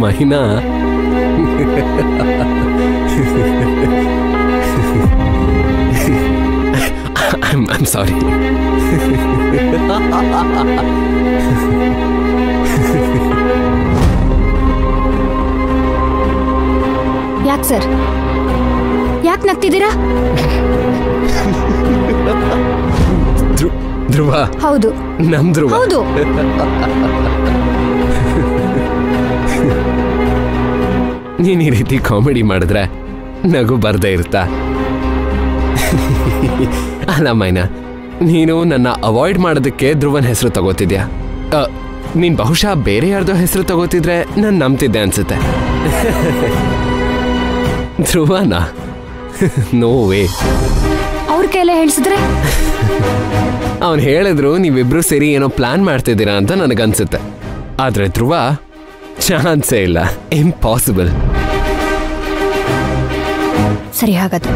Myna, I'm sorry. ಯಾಕೆ sir, ಯಾಕೆ ನಗ್ತಿದ್ದೀರಾ? ಧ್ರುವ. ಹೌದು, ನಮ್ ಧ್ರುವ. ಹೌದು. ನೀನ್ ಈ ರೀತಿ ಕಾಮಿಡಿ ಮಾಡಿದ್ರೆ ನಗು ಬರ್ದೇ ಇರುತ್ತಾ? ಅಲ್ಲ ಮೈನಾ, ನೀನು ನನ್ನ ಅವಾಯ್ಡ್ ಮಾಡೋದಕ್ಕೆ ಧ್ರುವನ್ ಹೆಸರು ತಗೋತಿದ್ಯಾ. ನೀನ್ ಬಹುಶಃ ಬೇರೆ ಯಾರ್ದೋ ಹೆಸರು ತಗೋತಿದ್ರೆ ನಾನು ನಂಬ್ತಿದ್ದೆ ಅನ್ಸುತ್ತೆ. ಧ್ರುವನಾ? No way. ಅವ್ರ ಕೈಲೇ ಹೇಳಿಸಿದ್ರೆ? ಅವನು ಹೇಳಿದ್ರು ನೀವಿಬ್ರು ಸೇರಿ ಏನೋ ಪ್ಲಾನ್ ಮಾಡ್ತಿದ್ದೀರಾ ಅಂತ ನನಗನ್ಸುತ್ತೆ. ಆದ್ರೆ ಧ್ರುವ, ಚಾನ್ಸೇ ಇಲ್ಲ, ಇಂಪಾಸಿಬಲ್. ಸರಿ, ಹಾಗಾದ್ರೆ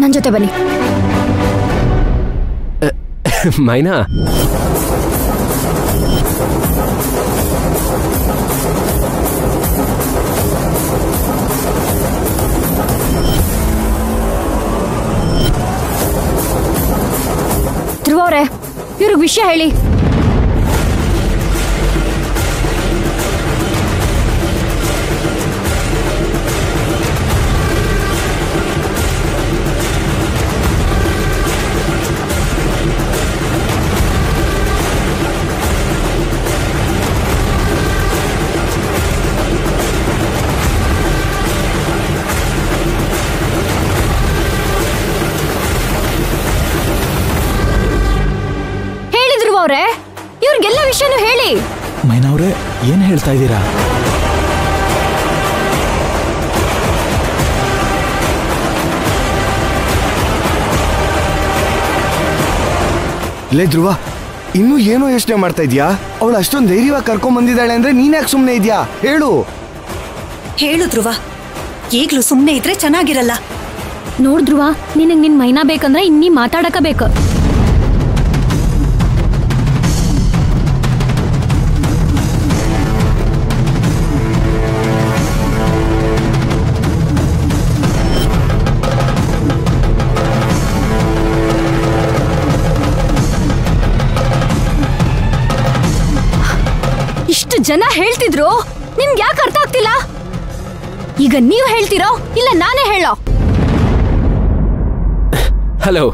ನನ್ನ ಜೊತೆ ಬನ್ನಿ. ಮೈನಾ, ಧ್ರುವ ಅವರೇ, ಇವ್ರಿಗೆ ವಿಷಯ ಹೇಳಿ. ಅವ್ರೆ, ಇವ್ರಿಗೆಲ್ಲ ವಿಷಯನೂ ಹೇಳಿ. ಮೈನಾ ಅವ್ರೆ, ಏನ್ ಹೇಳ್ತಾ ಇದ್ದೀರಾ? ಲೇ ಧ್ರುವ, ಇನ್ನೂ ಏನೋ ಯೋಚನೆ ಮಾಡ್ತಾ ಇದ್ಯಾ? ಅವಳು ಅಷ್ಟೊಂದು ಧೈರ್ಯವಾಗಿ ಕರ್ಕೊಂಡ್ ಬಂದಿದ್ದಾಳೆ ಅಂದ್ರೆ ನೀನ್ ಯಾಕೆ ಸುಮ್ಮನೆ ಇದ್ಯಾ? ಹೇಳು ಧ್ರುವ, ಈಗ್ಲೂ ಸುಮ್ಮನೆ ಇದ್ರೆ ಚೆನ್ನಾಗಿರಲ್ಲ. ನೋಡ್ ಧ್ರುವ, ನಿನಗ್ ನಿನ್ ಮೈನಾ ಬೇಕಂದ್ರೆ ಇನ್ನೀ ಮಾತಾಡಕ ಬೇಕು. ಇಷ್ಟು ಜನ ಹೇಳ್ತಿದ್ರು, ನಿಮ್ಗೆ ಯಾಕೆ ಅರ್ಥ ಆಗ್ತಿಲ್ಲ? ಈಗ ನೀವು ಹೇಳ್ತಿರೋ ಇಲ್ಲ ನಾನೇ ಹೇಳೋ? ಹಲೋ,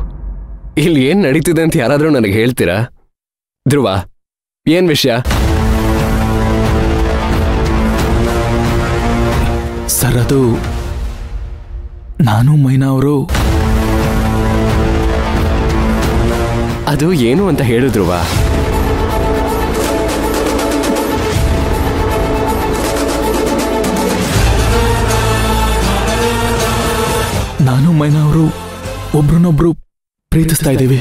ಇಲ್ಲಿ ಏನ್ ನಡೀತಿದೆ ಅಂತ ಯಾರಾದ್ರೂ ನನಗೆ ಹೇಳ್ತೀರಾ? ಧ್ರುವ, ಏನ್ ವಿಷಯ? ಸರ್, ಅದು ನಾನು ಮೈನಾ ಅವರು. ಅದು ಏನು ಅಂತ ಹೇಳು ಧ್ರುವ. ನಾನು ಮೈನಾ ಅವರು ಒಬ್ರನ್ನೊಬ್ರು ಪ್ರೀತಿಸ್ತಾ ಇದ್ದೀವಿ.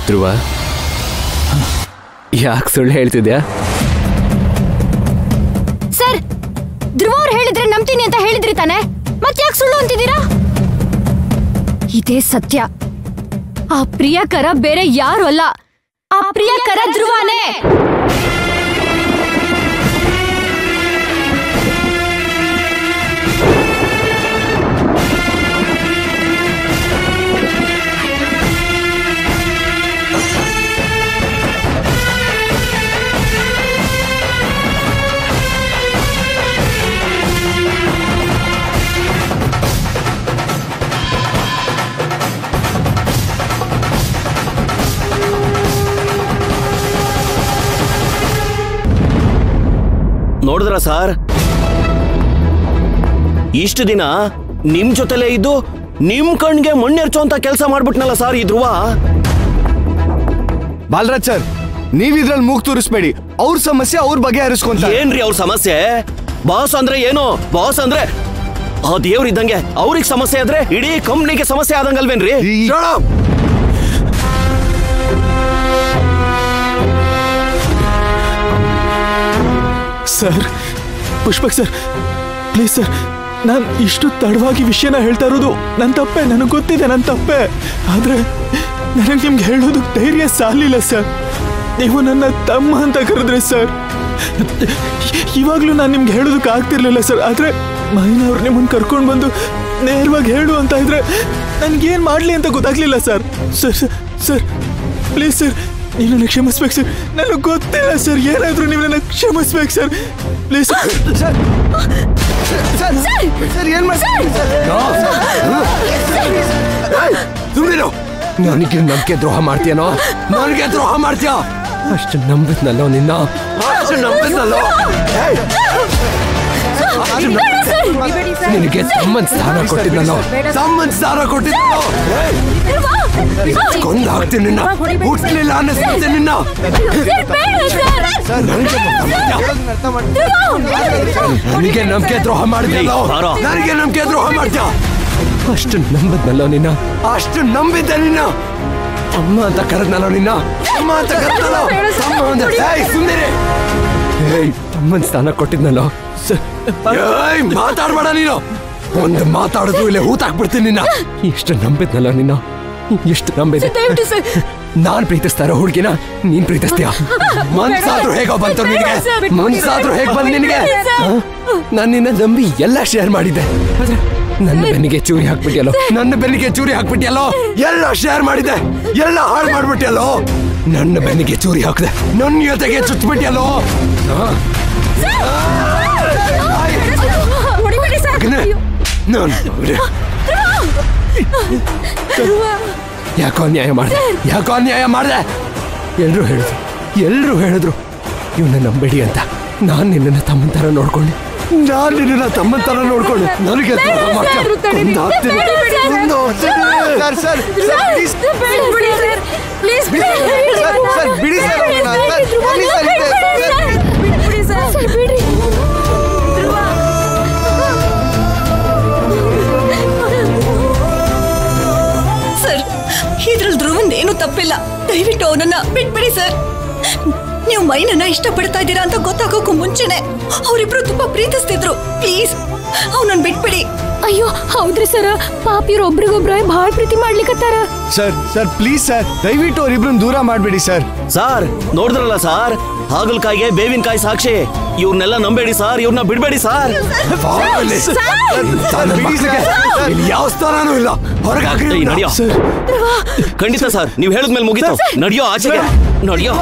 ಧ್ರುವ, ಯಾಕೆ ಸುಳ್ಳು ಹೇಳ್ತಿದ್ಯಾ? ಸರ್, ಧ್ರುವ ಅವ್ರು ಹೇಳಿದ್ರೆ ನಂಬ್ತೀನಿ ಅಂತ ಹೇಳಿದ್ರಿ ತಾನೆ, ಮತ್ತೆ ಯಾಕೆ ಸುಳ್ಳು ಅಂತಿದ್ದೀರಾ? ಇದೇ ಸತ್ಯ. ಆ ಪ್ರಿಯಕರ ಬೇರೆ ಯಾರು ಅಲ್ಲ, ಆ ಪ್ರಿಯಕರ ಧ್ರುವನೇ. ನೋಡಿದ್ರ ಸರ್, ಇಷ್ಟು ದಿನ ನಿಮ್ ಜೊತೆಲೇ ಇದ್ದು ನಿಮ್ ಕಣ್ಗೆ ಮಣ್ಣೆರ್ಚೋ ಅಂತ ಕೆಲಸ ಮಾಡ್ಬಿಟ್ನಲ್ಲ ಸರ್ ಈ ಧ್ರುವ. ಬಾಲರಾಜ್ ಸರ್, ನೀವಿದ್ರಲ್ಲಿ ಮೂಗ್ ತೋರಿಸ್ಬೇಡಿ. ಅವ್ರ ಸಮಸ್ಯೆ ಅವ್ರ ಬಗ್ಗೆ ಹರಿಸ್ಕೊಂತ. ಏನ್ರಿ ಅವ್ರ ಸಮಸ್ಯೆ? ಬಾಸ್ ಅಂದ್ರೆ ಏನು? ಬಾಸ್ ಅಂದ್ರೆ ಆ ದೇವ್ರ ಇದ್ದಂಗೆ ಅವ್ರಿಗೆ ಸಮಸ್ಯೆ ಆದ್ರೆ ಇಡೀ ಕಂಪ್ನಿಗೆ ಸಮಸ್ಯೆ ಆದಂಗಲ್ವೇನ್ರಿ? Sir, Pushpak sir, please sir, ನಾನು ಇಷ್ಟು ತಡವಾಗಿ ವಿಷಯನ ಹೇಳ್ತಾ ಇರೋದು ನನ್ನ ತಪ್ಪೆ, ನನಗೆ ಗೊತ್ತಿದೆ ನನ್ನ ತಪ್ಪೆ. ಆದ್ರೆ ನನಗೆ ನಿಮ್ಗೆ ಹೇಳೋದಕ್ಕೆ ಧೈರ್ಯ ಸಾಲಿಲ್ಲ ಸರ್. ನೀವು ನನ್ನ ತಮ್ಮ ಅಂತ ಕರೆದ್ರೆ ಸರ್, ಇವಾಗ್ಲೂ ನಾನು ನಿಮ್ಗೆ ಹೇಳೋದಕ್ಕೆ ಆಗ್ತಿರ್ಲಿಲ್ಲ ಸರ್. ಆದ್ರೆ ಮೈನವ್ರು ನಿಮ್ಮನ್ನು ಕರ್ಕೊಂಡು ಬಂದು ನೇರವಾಗಿ ಹೇಳು ಅಂತ ಇದ್ರೆ ನನ್ಗೇನ್ ಮಾಡ್ಲಿ ಅಂತ ಗೊತ್ತಾಗ್ಲಿಲ್ಲ sir. Sir sir please sir, ನೀವು ನನ್ನ ಕ್ಷಮಿಸ್ಬೇಕು ಸರ್. ನನಗೆ ಗೊತ್ತಿಲ್ಲ ಸರ್, ಏನಾದ್ರೂ ನೀವು ನನ್ನ ಕ್ಷಮಿಸ್ಬೇಕು ಸರ್, ಪ್ಲೀಸ್ ಸರ್. ಏನ್ ನನಗೆ ನಂಬಿಕೆ ದ್ರೋಹ ಮಾಡ್ತೀಯನೋ? ನನಗೆ ದ್ರೋಹ ಮಾಡ್ತೀಯ? ಅಷ್ಟು ನಂಬಿದ್ನಲ್ಲೋ ನಿನ್ನ, ಅಷ್ಟು ನಂಬಿದ್ನಲ್ಲೋ. ನಿನಗೆ ತಮ್ಮನ್ ಸ್ಥಾನ ಕೊಟ್ಟಿದ್ನಲ್ಲೋ, ತಮ್ಮನ್ ಸ್ಥಾನ ಕೊಟ್ಟಿದ್ನಲ್ಲೋ. ಕೊಂದು ಹಾಕ್ತೀನಿ ನಿನ್ನ, ಹುಟ್ಟಲಿಲ್ಲ ಅನ್ನಿಸ್ತೀನಿ ನಿನ್ನ. ನನಗೆ ನಂಬಿಕೆ ದ್ರೋಹ ಮಾಡಿದ್ನಲ್ಲೋ, ನನಗೆ ನಂಬಿಕೆ ದ್ರೋಹ ಮಾಡ್ತೀಯ? ಅಷ್ಟು ನಂಬಿದ್ನಲ್ಲೋ ನಿನ್ನ, ಅಷ್ಟು ನಂಬಿದ್ದೆ ನಿನ್ನ. ಅಮ್ಮ ಅಂತ ಕರೆದ್ನಲ್ಲೋ ನಿನ್ನ, ಅಮ್ಮ ಅಂತ ಕರೆದ್ನಲ್ಲೋ, ತಮ್ಮ ಅಂತ. ಸುಂದರಿ, ತಮ್ಮನ್ ಸ್ಥಾನ ಕೊಟ್ಟಿದ್ನಲ್ಲೋ. ಮಾತಾಡ್ಬೇಡ ನೀನು, ಒಂದು ಮಾತಾಡಿದ್ರು ಇಲ್ಲೇ ಹೂತಾಕ್ಬಿಡ್ತೀನಿ ನಿನ್ನ. ಎಷ್ಟು ನಂಬಿದ್ನಲ್ಲ ನಿನ್ನ, ಎಷ್ಟು ನಂಬಿದೆ. ನಾನ್ ಪ್ರೀತಿಸ್ತಾ ಇರೋ ಹುಡುಗಿನ ನೀನ್ ಪ್ರೀತಿಸ್ತೀಯ? ಮನ್ಸಾದ್ರೂ ಹೇಗೋ ಬಂತು ನಿನಗೆ, ಮನ್ಸಾದ್ರೂ ಹೇಗ್ ಬಂದ್ ನಿನಗೆ? ನಾನು ನಿನ್ನ ನಂಬಿ ಎಲ್ಲ ಶೇರ್ ಮಾಡಿದ್ದೆ, ಆದ್ರೆ ನನ್ನ ಬೆನ್ನಿಗೆ ಚೂರಿ ಹಾಕ್ಬಿಟ್ಟಿಯಲ್ಲೋ, ನನ್ನ ಬೆನ್ನಿಗೆ ಚೂರಿ ಹಾಕ್ಬಿಟ್ಟಿಯಲ್ಲೋ. ಎಲ್ಲ ಶೇರ್ ಮಾಡಿದ್ದೆ, ಎಲ್ಲ ಹಾಳು ಮಾಡ್ಬಿಟ್ಟಿಯಲ್ಲೋ. ನನ್ನ ಬೆನ್ನಿಗೆ ಚೂರಿ ಹಾಕ್ದೆ, ನನ್ನ ಜೊತೆಗೆ ಚುಚ್ಬಿಟ್ಟಿಯಲ್ಲೋ. ಯಾಕೋ ಅನ್ಯಾಯ ಮಾಡಿದೆ, ಯಾಕೋ ಅನ್ಯಾಯ ಮಾಡಿದೆ. ಎಲ್ರು ಹೇಳಿದ್ರು ಇವನ್ನ ನಂಬೇಡಿ ಅಂತ. ನಾನು ನಿನ್ನ ತಮ್ಮನ ತರ ನೋಡ್ಕೊಂಡೆ, ನಾನು ನಿನ್ನ ತಮ್ಮನ ತರ ನೋಡ್ಕೊಂಡೆ. ನನಗೆ ಇದ್ರಲ್ಲಿ ಧ್ರುವನ್ ಏನು ತಪ್ಪಿಲ್ಲ, ದಯವಿಟ್ಟು ಅವನನ್ನ ಬಿಟ್ಬಿಡಿ ಸರ್. ನೀವು ಮೈನನ್ನ ಇಷ್ಟಪಡ್ತಾ ಇದ್ದೀರಾ ಅಂತ ಗೊತ್ತಾಗೋಕ್ಕೂ ಮುಂಚೆನೆ ಅವರಿಬ್ರು ತುಂಬಾ ಪ್ರೀತಿಸ್ತಿದ್ರು. ಪ್ಲೀಸ್ ಅವನನ್ನ ಬಿಟ್ಬಿಡಿ. ಅಯ್ಯೋ ಹೌದ್ರಿ ಸರ್, ಪಾಪ ಇವ್ರು ಒಬ್ರಿಗೊಬ್ರ ಬಹಳ ಪ್ರೀತಿ ಮಾಡ್ಲಿಕ್ಕತ್ತಾರ. ಸರ್ ಪ್ಲೀಸ್ ಸರ್, ದಯವಿಟ್ಟು ಅವ್ರಿಬ್ರನ್ನ ದೂರ ಮಾಡ್ಬೇಡಿ ಸರ್. ಸಾರ್ ನೋಡಿದ್ರಲ್ಲ ಸಾರ್, ಹಾಗಲ್ಕಾಯಿಗೆ ಬೇವಿನಕಾಯಿ ಸಾಕ್ಷಿ. ಇವ್ರನ್ನೆಲ್ಲ ನಂಬೇಡಿ ಸಾರ್, ಇವ್ರನ್ನ ಬಿಡ್ಬೇಡಿ ಸಾರ್. ಯಾವ ಸ್ಥಾನನೂ ಇಲ್ಲ, ಹೊರಗಾಗ್ರಿ. ನಡಿಯೋ. ಖಂಡಿತ ಸರ್, ನೀವ್ ಹೇಳಿದ್ಮೇಲೆ ಮುಗಿತು. ನಡಿಯೋ ಆಚೆಗೆ, ನಡಿಯೋ.